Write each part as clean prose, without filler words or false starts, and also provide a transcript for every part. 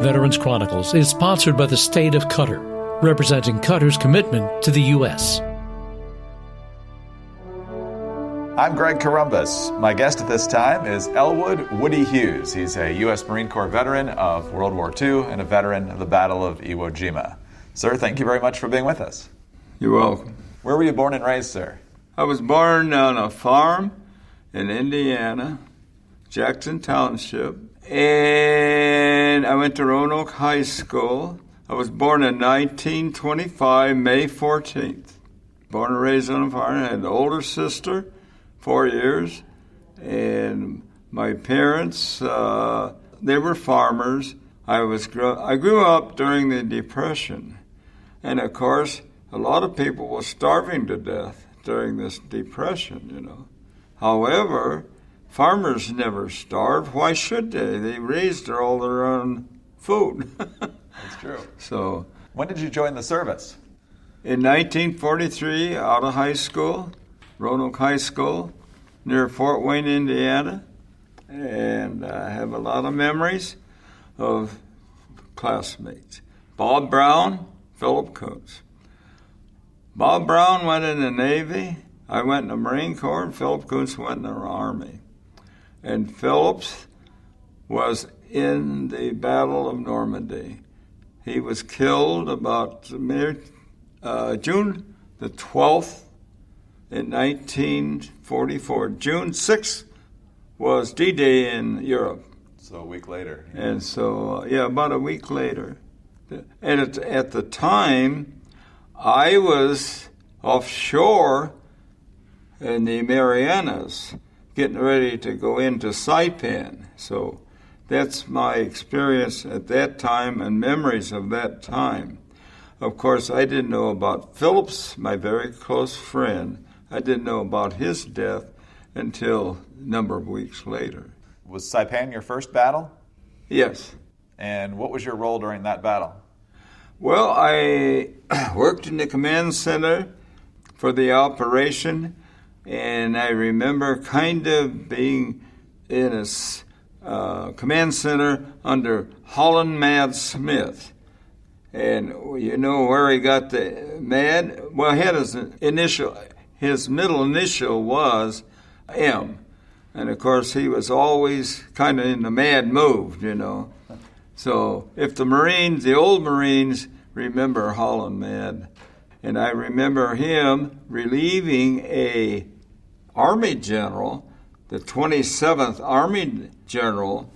Veterans Chronicles is sponsored by the state of Qatar, representing Qatar's commitment to the U.S. I'm Greg Columbus. My guest at this time is Elwood Woody Hughes. He's a U.S. Marine Corps veteran of World War II and a veteran of the Battle of Iwo Jima. Sir, thank you very much for being with us. You're welcome. Where were you born and raised, sir? I was born on a farm in Indiana, Jackson Township, and I went to Roanoke High School. I was born in 1925, May 14th. Born and raised on a farm. I had an older sister, 4 years, and my parents, they were farmers. I grew up during the Depression, and of course, a lot of people were starving to death during this Depression, you know. However, farmers never starved. Why should they? They raised all their own food. That's true. So, when did you join the service? In 1943, out of high school, Roanoke High School, near Fort Wayne, Indiana, and I have a lot of memories of classmates. Bob Brown, Philip Coates. Bob Brown went in the Navy, I went in the Marine Corps, and Philip Coates went in the Army. And Phillips was in the Battle of Normandy. He was killed about June the 12th in 1944. June 6th was D-Day in Europe. So a week later. And so, about a week later. And at the time, I was offshore in the Marianas, getting ready to go into Saipan. So that's my experience at that time and memories of that time. Of course, I didn't know about Phillips, my very close friend. I didn't know about his death until a number of weeks later. Was Saipan your first battle? Yes. And what was your role during that battle? Well, I worked in the command center for the operation, and I remember kind of being in a command center under Holland Mad Smith. And you know where he got the Mad? Well, he had his middle initial was M. And of course, he was always kind of in the mad mood, you know. So if the old Marines remember Holland Mad, and I remember him relieving a Army general, the 27th Army general.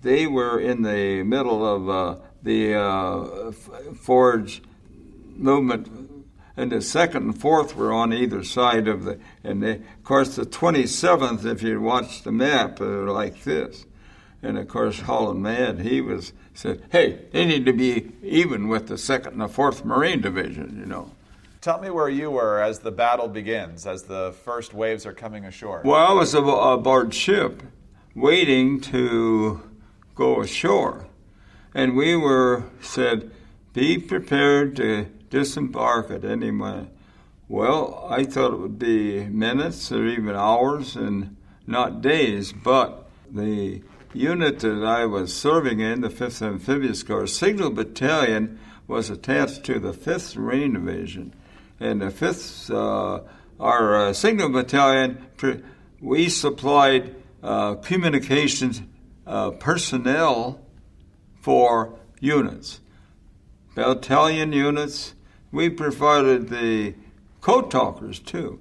They were in the middle of the forage movement, and the 2nd and 4th were on either side of of course, the 27th, if you watch the map, like this. And of course, Holland Mad, said, hey, they need to be even with the 2nd and the 4th Marine Division, you know. Tell me where you were as the battle begins, as the first waves are coming ashore. Well, I was aboard ship, waiting to go ashore. And we said, be prepared to disembark at any moment. Well, I thought it would be minutes or even hours and not days, but the unit that I was serving in, the 5th Amphibious Corps Signal Battalion, was attached to the 5th Marine Division. And the 5th, our Signal Battalion, we supplied communications personnel for units, battalion units. We provided the Code Talkers, too.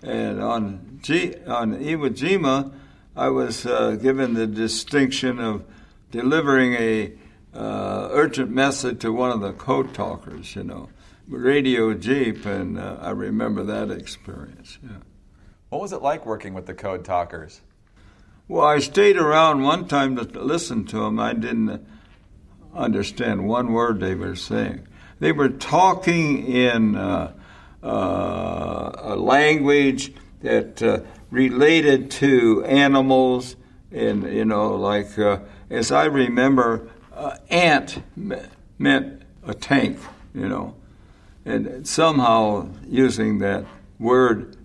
And on Iwo Jima, I was given the distinction of delivering a urgent message to one of the Code Talkers, you know, radio jeep, and I remember that experience. Yeah. What was it like working with the Code Talkers? Well, I stayed around one time to listen to them. I didn't understand one word they were saying. They were talking in a language that related to animals, and, you know, like, as I remember, ant meant a tank, you know. And somehow using that word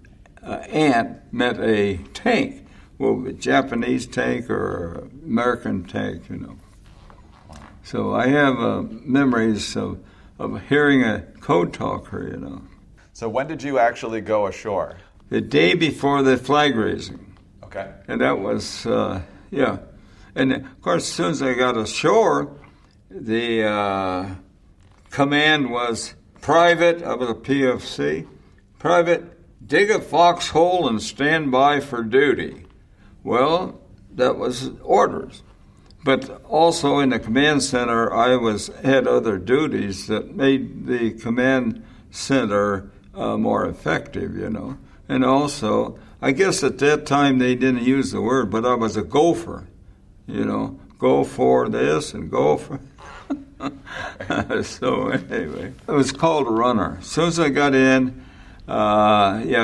ant meant a tank. Well, a Japanese tank or American tank, you know. So I have memories of hearing a code talker, So when did you actually go ashore? The day before the flag raising. Okay. And that was, yeah. And, of course, as soon as I got ashore, the command was private, I was a PFC, private, dig a foxhole and stand by for duty. Well, that was orders. But also in the command center, I had other duties that made the command center more effective, And also, I guess at that time they didn't use the word, but I was a gopher, go for this and go for... So anyway, it was called a runner. As soon as I got in,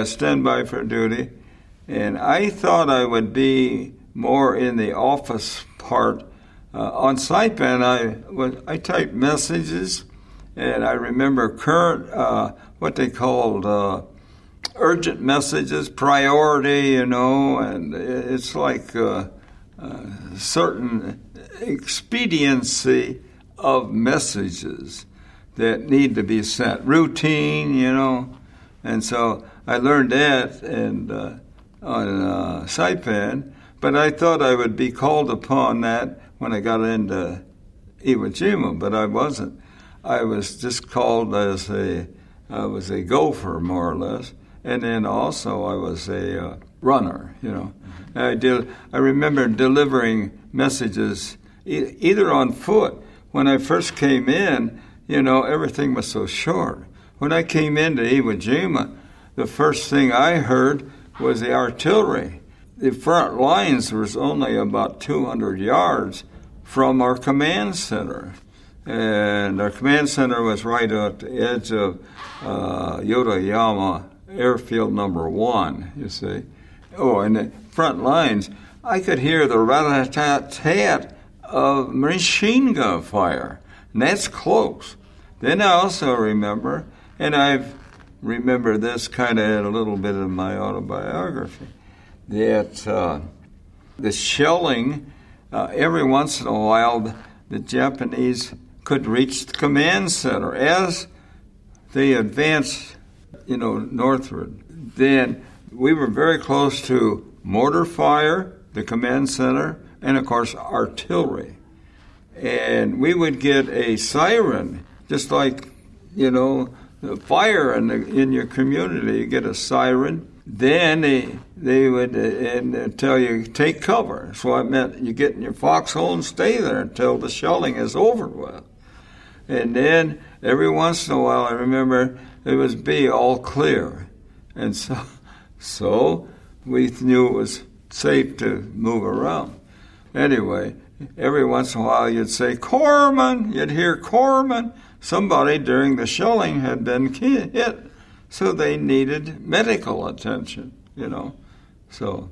stand by for duty. And I thought I would be more in the office part. On Saipan, I typed messages, and I remember current, what they called urgent messages, priority, and it's like certain expediency of messages that need to be sent, routine, and so I learned that on Saipan, but I thought I would be called upon that when I got into Iwo Jima, but I wasn't. I was just called I was a gopher, more or less, and then also I was a runner, I remember delivering messages either on foot. When I first came in, everything was so short. When I came into Iwo Jima, the first thing I heard was the artillery. The front lines was only about 200 yards from our command center. And our command center was right at the edge of Yodoyama Airfield number 1, you see. Oh, and the front lines, I could hear the rat-a-tat-tat of machine gun fire, and that's close. Then I also remember, and I've remembered this kind of in a little bit of my autobiography, that the shelling, every once in a while, the Japanese could reach the command center as they advanced, northward. Then we were very close to mortar fire, the command center, and, of course, artillery. And we would get a siren, just like, the fire in your community. You get a siren. Then they would tell you, take cover. So it meant you get in your foxhole and stay there until the shelling is over with. And then every once in a while, I remember it was be all clear. And so we knew it was safe to move around. Anyway, every once in a while you'd say, Corpsman! You'd hear Corpsman! Somebody during the shelling had been hit, so they needed medical attention, So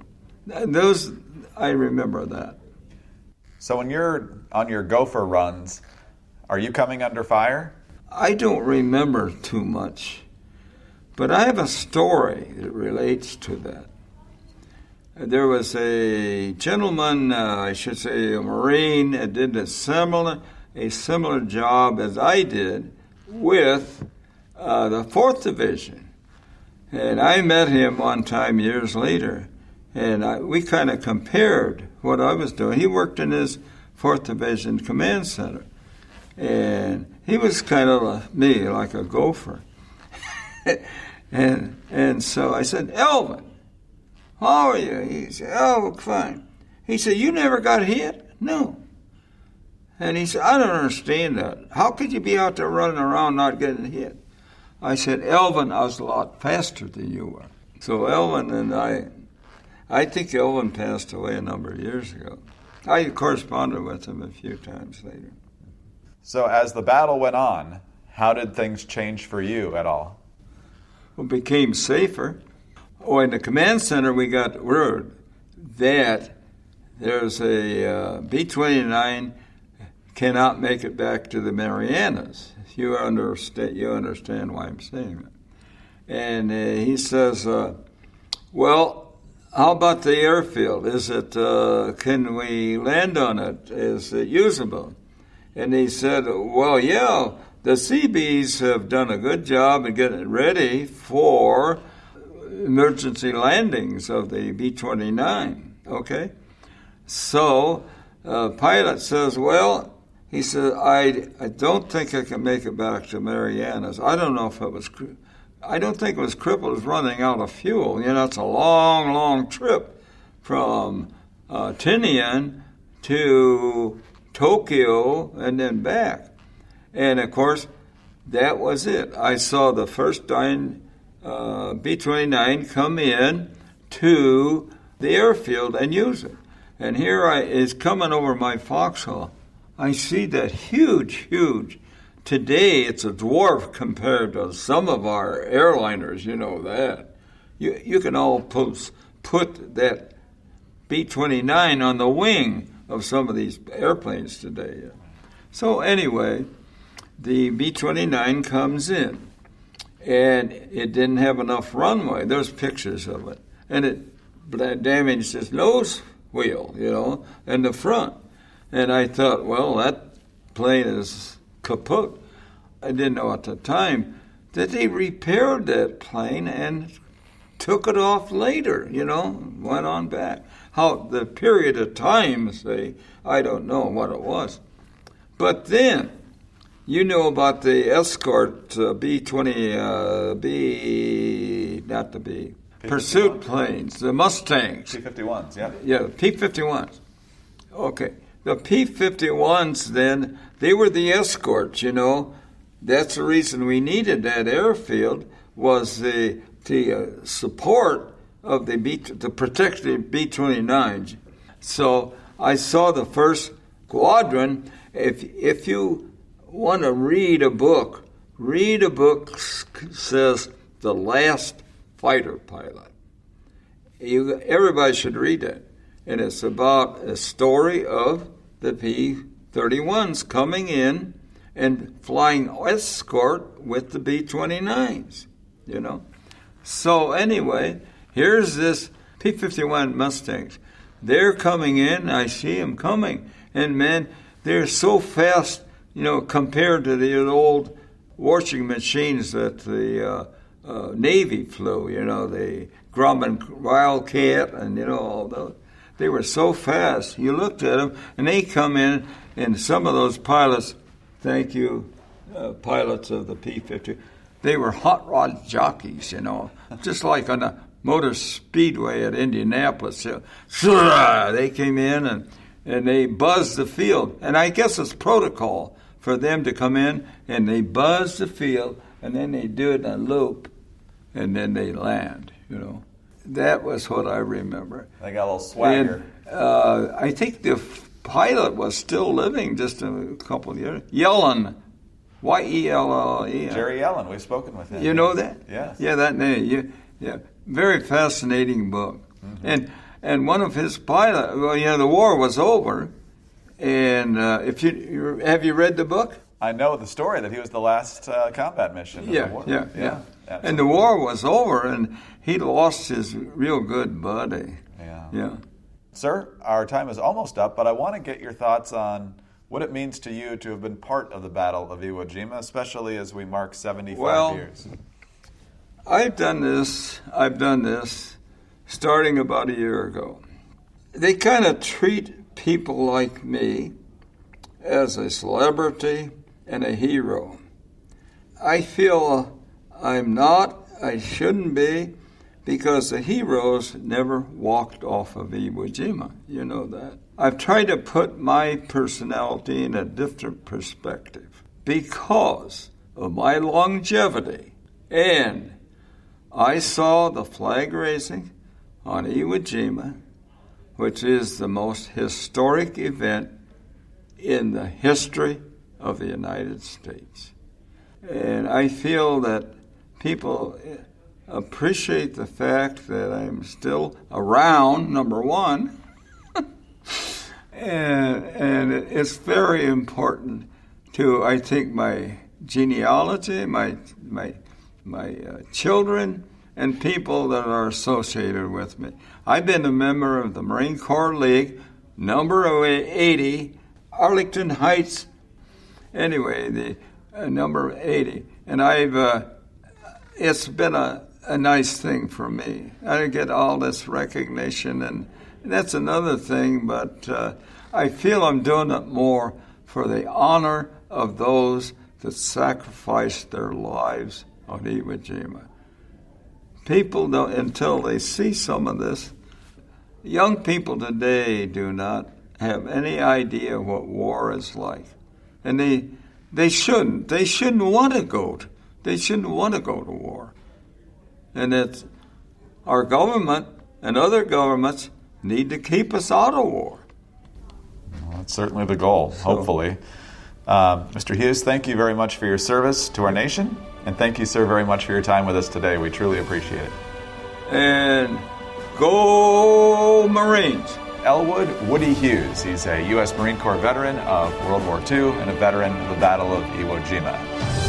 I remember that. So when you're on your gopher runs, are you coming under fire? I don't remember too much, but I have a story that relates to that. There was a gentleman, I should say a Marine, that did a similar job as I did with the 4th Division. And I met him one time years later, and we kind of compared what I was doing. He worked in his 4th Division Command Center, and he was kind of like a gopher. and so I said, Elvin, how are you? He said, oh, fine. He said, you never got hit? No. And he said, I don't understand that. How could you be out there running around not getting hit? I said, Elvin, I was a lot faster than you were. So Elvin and I think Elvin passed away a number of years ago. I corresponded with him a few times later. So as the battle went on, how did things change for you at all? Well, it became safer. Oh, in the command center, we got word that there's a B-29 cannot make it back to the Marianas. You understand why I'm saying that. And he says, well, how about the airfield? Is it, can we land on it? Is it usable? And he said, well, yeah, the Seabees have done a good job in getting ready for emergency landings of the B-29, okay? So pilot says, well, he said, I don't think I can make it back to Marianas. I don't know if it was, I don't think it was crippled. It was running out of fuel. You know, it's a long, long trip from Tinian to Tokyo and then back. And, of course, that was it. I saw the first B-29 come in to the airfield and use it. And here is coming over my foxhole. I see that huge, today it's a dwarf compared to some of our airliners, you know that. You can all put that B-29 on the wing of some of these airplanes today. So anyway, the B-29 comes in, and it didn't have enough runway. There's pictures of it. And it damaged its nose wheel, you know, and the front. And I thought, well, that plane is kaput. I didn't know at the time that they repaired that plane and took it off later, you know, went on back. How the period of time, say, I don't know what it was. But then, you know about the escort pursuit planes, the Mustangs. P-51s, yeah. Yeah, P-51s. Okay. The P-51s then, they were the escorts, you know. That's the reason we needed that airfield was the support of to protect the B-29s. So I saw the first squadron. If you want to read a book says The Last Fighter Pilot. Everybody should read it. And it's about a story of the P-31s coming in and flying escort with the B-29s, you know. So anyway, here's this P-51 Mustangs. They're coming in. I see them coming. And, man, they're so fast, you know, compared to the old washing machines that the Navy flew, you know, the Grumman Wildcat and, you know, all those. They were so fast. You looked at them, and they come in, and some of those pilots, thank you, pilots of the P-50, they were hot rod jockeys, you know, just like on the motor speedway at Indianapolis. They came in, and they buzzed the field. And I guess it's protocol for them to come in, and they buzz the field, and then they do it in a loop, and then they land, you know. That was what I remember. They got a little swagger. And, I think the pilot was still living just a couple of years. Yellen, Y-E-L-L-E. Jerry Yellen, we've spoken with him. You know that? Yes. Yeah, that name. Yeah, very fascinating book. Mm-hmm. And one of his pilots, well, you know, the war was over. And have you read the book? I know the story that he was the last combat mission of the war. Yeah. And the war was over, and he lost his real good buddy. Yeah. Sir, our time is almost up, but I want to get your thoughts on what it means to you to have been part of the Battle of Iwo Jima, especially as we mark 75 years. I've done this starting about a year ago. They kind of treat people like me as a celebrity and a hero. I feel I'm not, I shouldn't be, because the heroes never walked off of Iwo Jima. You know that. I've tried to put my personality in a different perspective because of my longevity. And I saw the flag raising on Iwo Jima, which is the most historic event in the history of the United States. And I feel that people appreciate the fact that I'm still around, number one, and it's very important to, I think, my genealogy, my children, and people that are associated with me. I've been a member of the Marine Corps League, number 80, Arlington Heights anyway, the number 80. And it's been a nice thing for me. I get all this recognition, and that's another thing, but I feel I'm doing it more for the honor of those that sacrificed their lives on Iwo Jima. People don't, until they see some of this, young people today do not have any idea what war is like. And they shouldn't. They shouldn't want to go to war. And it's our government and other governments need to keep us out of war. Well, that's certainly the goal, hopefully. Mr. Hughes, thank you very much for your service to our nation. And thank you, sir, very much for your time with us today. We truly appreciate it. And go Marines! Elwood Woody Hughes. He's a U.S. Marine Corps veteran of World War II and a veteran of the Battle of Iwo Jima.